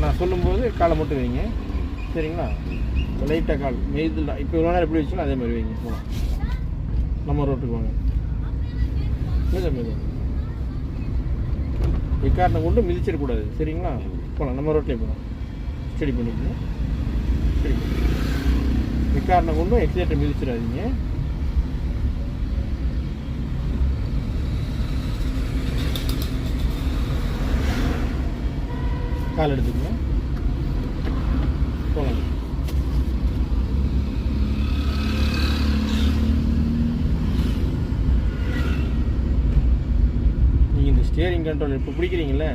நான் சொல்லும்போது காலை மட்டும் வைங்க. சரிங்களா? லைட்டாக கால் மெய்தில் இப்போ இவ்வளோ நேரம் எப்படி வச்சுக்கலாம் அதே மாதிரி வைங்க. போகலாம். நம்ம ரோட்டுக்கு வாங்க. எக்காரணம் கொண்டு மிதிச்சிடக்கூடாது. சரிங்களா? போகலாம். நம்ம ரோட்லேயே போகலாம். ஸ்டடி பண்ணிக்கணும். சரி, எக்காரணம் கொண்டும் எக்ஸிலேட்டர் மிதிச்சிடாதீங்க. கால் எடுத்துக்கங்க. போகலாம். நீங்கள் இந்த ஸ்டியரிங் கண்ட்ரோல் இப்போ பிடிக்கிறீங்களே,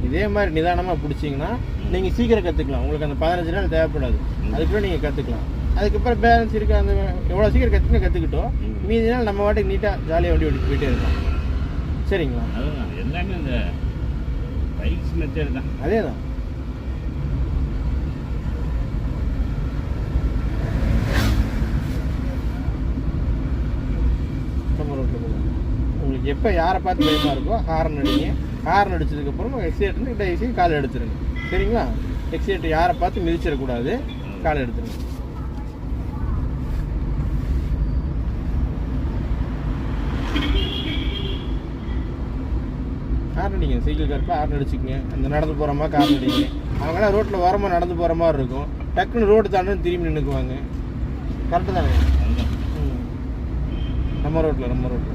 இதே மாதிரி நிதானமாக பிடிச்சிங்கன்னா நீங்கள் சீக்கிரம் கற்றுக்கலாம். உங்களுக்கு அந்த 15 நாள் தேவைப்படாது. அதுக்குள்ளே நீங்கள் கற்றுக்கலாம். அதுக்கப்புறம் பேலன்ஸ் இருக்க அந்த எவ்வளோ சீக்கிரம் கற்றுக்கிட்டோம், மீதி நாள் நம்ம வாட்டுக்கு நீட்டாக ஜாலியாக வண்டி ஓட்டிட்டு போயிட்டே இருக்கோம். சரிங்களா? எல்லாமே இந்த பைக்ஸ் மெத்தட் தான். அதே தான். நம்ம ரோட்டில் போகலாம். உங்களுக்கு எப்போ யாரை பார்த்து பயமாக இருக்கோ ஹார்ன் அடிங்க. ஹார்ன் அடிச்சதுக்கப்புறம் எக்ஸிலேட்டர் தயவுசெய்து காலை எடுத்துருங்க. சரிங்களா? எக்ஸிலேட்டர் யாரை பார்த்து மிதிச்சிடக்கூடாது. காலை எடுத்துருங்க. ஹார்ன் அடிங்க. சைக்கிள் காருக்கு ஹார்ன் அடிச்சுக்கங்க. அந்த நடந்து போகிற மாதிரி ஹார்ன் அடிங்க. அவங்களாம் ரோட்டில் வரமா நடந்து போகிற மாதிரி இருக்கும். டக்குன்னு ரோடு தாண்டுன்னு திரும்பி நின்றுக்குவாங்க. கரெக்டு தானே? நம்ம ரோட்டில்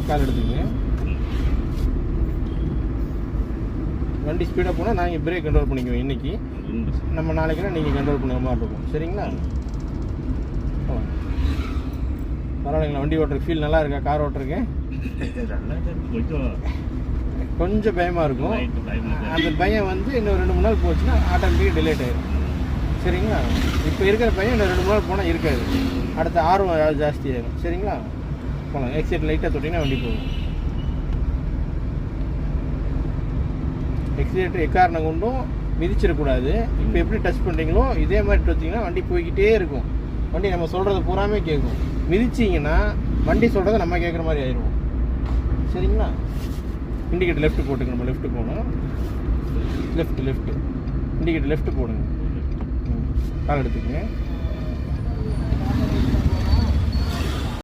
கால் எடுத்துக்கங்க. வண்டி ஸ்பீடாக போனால் நாங்கள் பிரேக் கண்ட்ரோல் பண்ணிக்குவோம். இன்றைக்கி நம்ம நாளைக்குலாம் நீங்கள் கண்ட்ரோல் பண்ணுற மாதிரி இருக்கும். சரிங்களா? பரவாயில்லைங்களா? வண்டி ஓட்டுறதுக்கு ஃபீல் நல்லா இருக்கா? கார் ஓட்டுறதுக்கு கொஞ்சம் பயமாக இருக்கும். அந்த பயம் வந்து இன்னும் 2-3 நாள் போச்சுன்னா ஆட்டோமேட்டிக்காக டிலேட் ஆகிடும். சரிங்களா? இப்போ இருக்கிற பயம் இன்னும் 2-3 நாள் போனால் இருக்காது. அடுத்த ஆர்வம் ஜாஸ்தி ஆகிடும். சரிங்களா? போகலாம். எக்ஸைட் லைட்டாக தொட்டிங்கன்னா வண்டி போகும். எக்ஸிலேட்டர் எக்காரணம் கொண்டும் மிதிச்சிடக்கூடாது. இப்போ எப்படி டச் பண்ணுறீங்களோ இதே மாதிரி தொட்டிங்கன்னா வண்டி போய்கிட்டே இருக்கும். வண்டி நம்ம சொல்கிறத பூராமே கேட்கும். மிதிச்சிங்கன்னா வண்டி சொல்கிறத நம்ம கேட்குற மாதிரி ஆயிடுவோம். சரிங்களா? இண்டிகேட்டர் லெஃப்ட் போட்டுங்க. நம்ம லெஃப்ட்டு போகணும். லெஃப்ட் இண்டிகேட்டர் லெஃப்ட் போடுங்க. கால் எடுத்துக்கங்க.